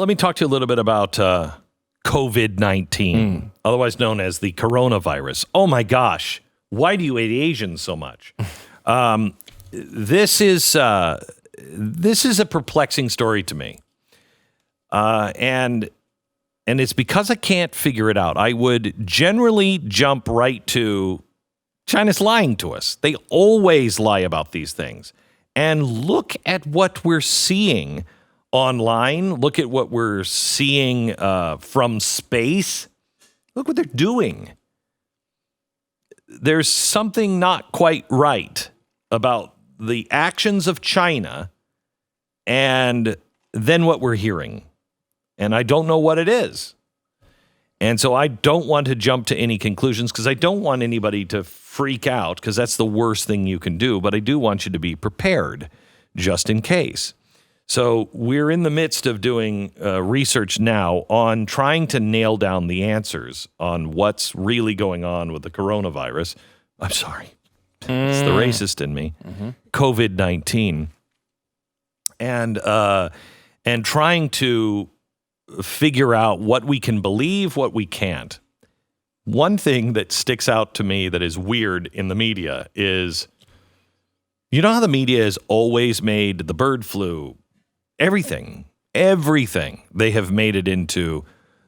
let me talk to you a little bit about COVID-19, otherwise known as the coronavirus. Oh my gosh, why do you hate Asians so much? This is a perplexing story to me, and it's because I can't figure it out. I would generally jump right to China's lying to us. They always lie about these things. And look at what we're seeing online. Look at what we're seeing from space. Look what they're doing. There's something not quite right about the actions of China and then what we're hearing. And I don't know what it is. And so I don't want to jump to any conclusions because I don't want anybody to freak out because that's the worst thing you can do. But I do want you to be prepared just in case. So we're in the midst of doing research now on trying to nail down the answers on what's really going on with the coronavirus. I'm sorry. It's the racist in me. COVID-19. And trying to figure out what we can believe, what we can't. One thing that sticks out to me that is weird in the media is, you know how the media has always made the bird flu, everything, they have made it into,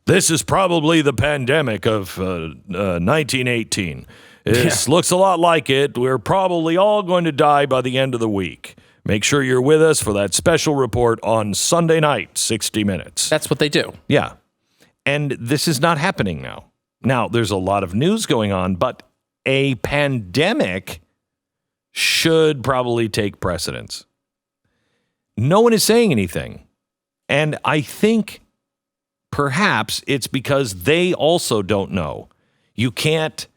this is probably the pandemic of 1918. It looks a lot like it. We're probably all going to die by the end of the week. Make sure you're with us for that special report on Sunday night, 60 Minutes. That's what they do. Yeah. And this is not happening now. Now, there's a lot of news going on, but a pandemic should probably take precedence. No one is saying anything. And I think perhaps it's because they also don't know. You can't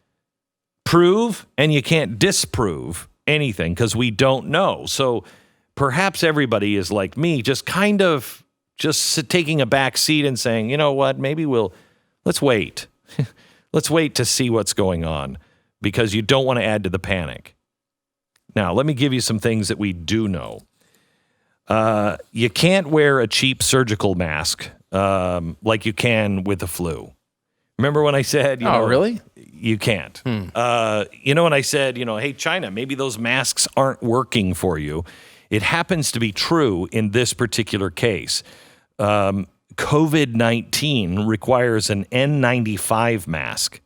prove and you can't disprove anything because we don't know. So perhaps everybody is like me, just kind of taking a back seat and saying, you know what, maybe let's wait. Let's wait to see what's going on because you don't want to add to the panic. Now, let me give you some things that we do know. You can't wear a cheap surgical mask like you can with the flu. Remember when I said, really? You can't. When I said, hey, China, maybe those masks aren't working for you. It happens to be true in this particular case. COVID-19 requires an N95 mask.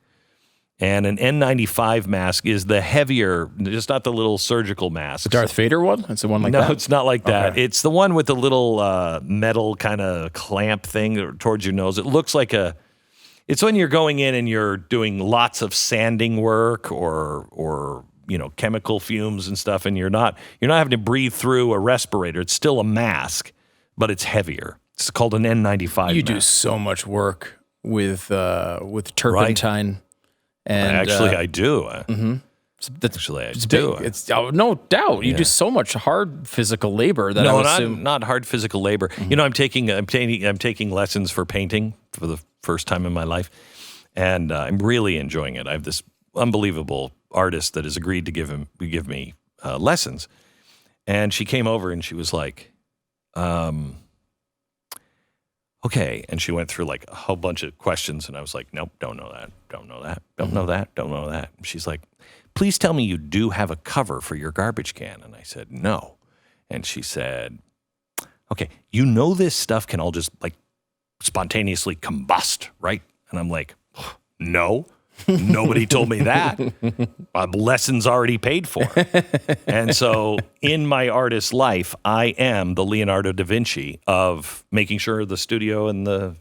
And an N95 mask is the heavier, just not the little surgical mask. The Darth Vader one? It's the one like that? No, it's not like that. Okay. It's the one with the little metal kind of clamp thing towards your nose. It looks like it's when you're going in and you're doing lots of sanding work or chemical fumes and stuff, and you're not having to breathe through a respirator. It's still a mask, but it's heavier. It's called an N95 You mask. do so much work with turpentine. Right? And Actually, I do. Actually, I do. It's no doubt. You do so much hard physical labor that I would assume. Not hard physical labor. Mm-hmm. I'm taking lessons for painting for the first time in my life, and I'm really enjoying it. I have this unbelievable artist that has agreed to give me lessons, and she came over and she was like, okay. And she went through like a whole bunch of questions, and I was like, nope, don't know that, don't know that, don't know that, don't know that. And she's like, please tell me you do have a cover for your garbage can. And I said, no. And she said, okay, this stuff can all just like spontaneously combust, right? And I'm like, no. Nobody told me that. Lessons already paid for. And so in my artist life, I am the Leonardo da Vinci of making sure the studio and the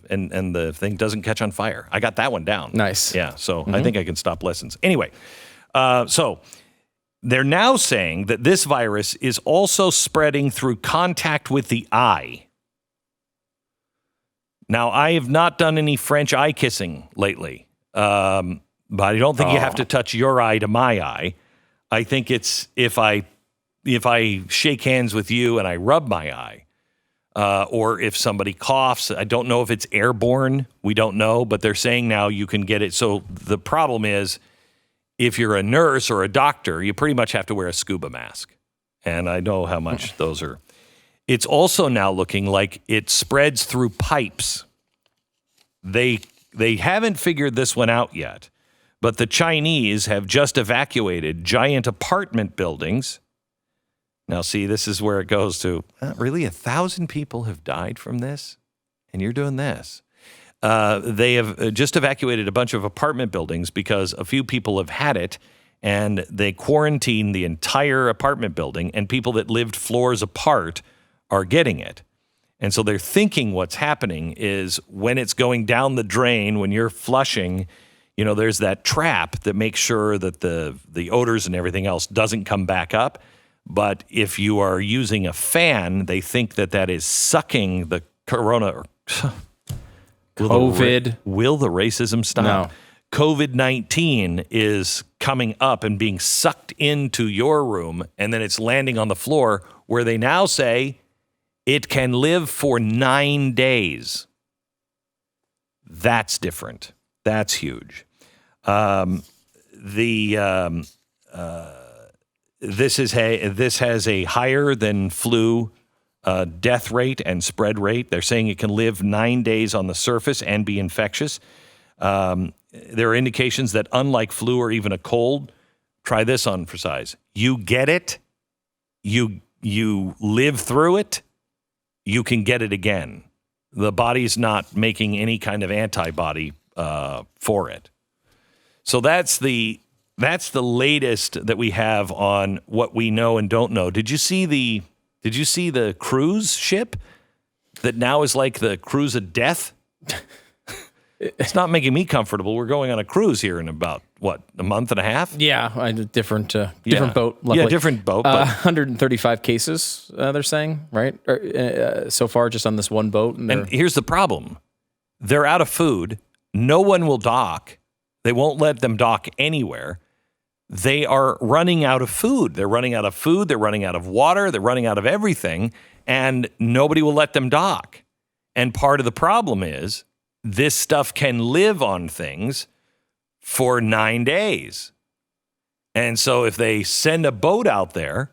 thing doesn't catch on fire. I got that one down. Nice. Yeah, so I think I can stop lessons. Anyway, so they're now saying that this virus is also spreading through contact with the eye. Now, I have not done any French eye kissing lately. But I don't think you have to touch your eye to my eye. I think it's if I shake hands with you and I rub my eye, or if somebody coughs. I don't know if it's airborne. We don't know, but they're saying now you can get it. So the problem is, if you're a nurse or a doctor, you pretty much have to wear a scuba mask. And I know how much those are it's also now looking like it spreads through pipes. They haven't figured this one out yet, but the Chinese have just evacuated giant apartment buildings. Now, see, this is where it goes to, really, 1,000 people have died from this? And you're doing this. They have just evacuated a bunch of apartment buildings because a few people have had it, and they quarantined the entire apartment building, and people that lived floors apart are getting it. And so they're thinking what's happening is when it's going down the drain, when you're flushing, there's that trap that makes sure that the odors and everything else doesn't come back up. But if you are using a fan, they think that is sucking the corona. COVID. Will the racism stop? No. COVID-19 is coming up and being sucked into your room, and then it's landing on the floor where they now say it can live for 9 days. That's different. That's huge. This has a higher than flu death rate and spread rate. They're saying it can live 9 days on the surface and be infectious. There are indications that unlike flu or even a cold, try this on for size. You get it, you live through it, you can get it again. The body's not making any kind of antibody for it. So that's the latest that we have on what we know and don't know. Did you see the cruise ship that now is like the cruise of death? It's not making me comfortable. We're going on a cruise here in about, a month and a half? Yeah, a different boat. Luckily. Yeah, different boat. 135 cases, they're saying, right? So far, just on this one boat. And here's the problem. They're out of food. No one will dock. They won't let them dock anywhere. They are running out of food. They're running out of food. They're running out of water. They're running out of everything. And nobody will let them dock. And part of the problem is this stuff can live on things for 9 days. And so if they send a boat out there,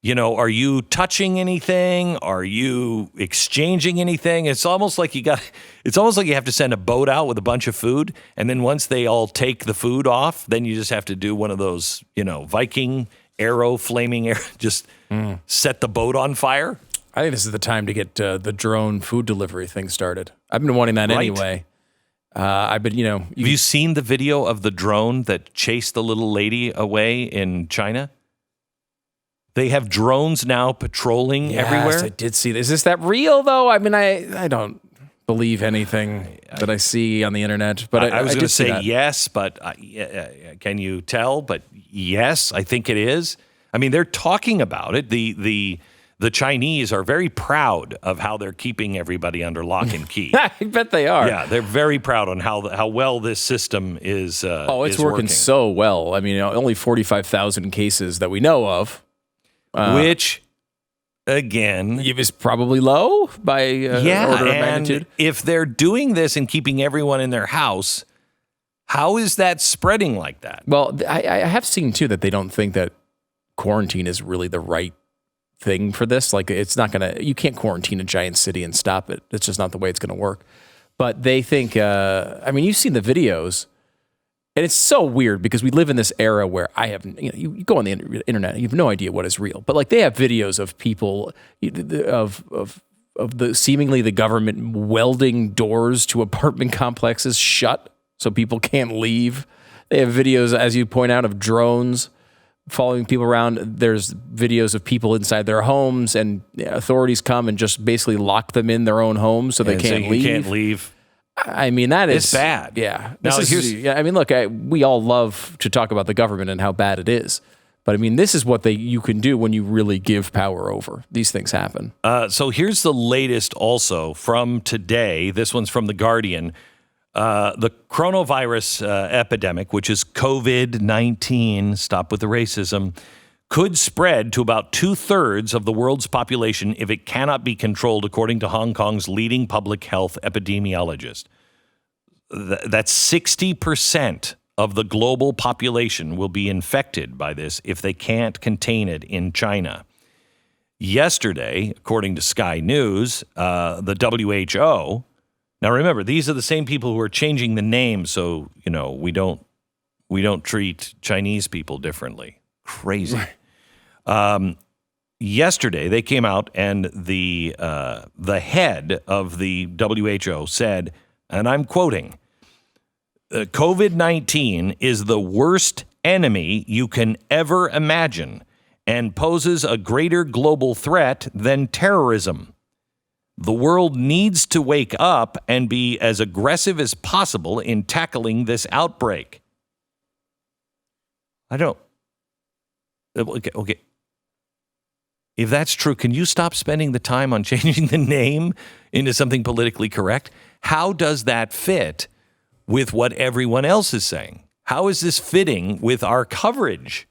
are you touching anything? Are you exchanging anything? It's almost like you have to send a boat out with a bunch of food. And then once they all take the food off, then you just have to do one of those, Viking flaming arrow, just set the boat on fire. I think this is the time to get the drone food delivery thing started. I've been wanting that anyway. Have you seen the video of the drone that chased the little lady away in China? They have drones now patrolling everywhere. Yes, I did see this. Is this that real though? I mean, I don't believe anything that I see on the internet, but I was going to say yes, but can you tell? But yes, I think it is. I mean, they're talking about it. The Chinese are very proud of how they're keeping everybody under lock and key. I bet they are. Yeah, they're very proud on how well this system is. It's working so well. I mean, only 45,000 cases that we know of. Which, again, it was probably low by order of magnitude. If they're doing this and keeping everyone in their house, how is that spreading like that? Well, I have seen too that they don't think that quarantine is really the right thing for this. Like, it's not you can't quarantine a giant city and stop it. It's just not the way it's going to work. But they think, you've seen the videos. And it's so weird because we live in this era where you go on the internet, you have no idea what is real. But like they have videos of people of the seemingly the government welding doors to apartment complexes shut so people can't leave. They have videos, as you point out, of drones following people around. There's videos of people inside their homes, and authorities come and just basically lock them in their own homes so they can't leave. You can't leave. I mean, that is it's bad. Yeah. Look, we all love to talk about the government and how bad it is. But I mean, this is what you can do when you really give power over. These things happen. So here's the latest also from today. This one's from The Guardian. The coronavirus epidemic, which is COVID-19, stop with the racism, could spread to about 2/3 of the world's population if it cannot be controlled, according to Hong Kong's leading public health epidemiologist. That's 60% of the global population will be infected by this if they can't contain it in China. Yesterday, according to Sky News, the WHO. Now, remember, these are the same people who are changing the name, so we don't treat Chinese people differently. Crazy. Yesterday, they came out, and the head of the WHO said, and I'm quoting, "COVID-19 is the worst enemy you can ever imagine and poses a greater global threat than terrorism. The world needs to wake up and be as aggressive as possible in tackling this outbreak." Okay. If that's true, can you stop spending the time on changing the name into something politically correct? How does that fit with what everyone else is saying? How is this fitting with our coverage?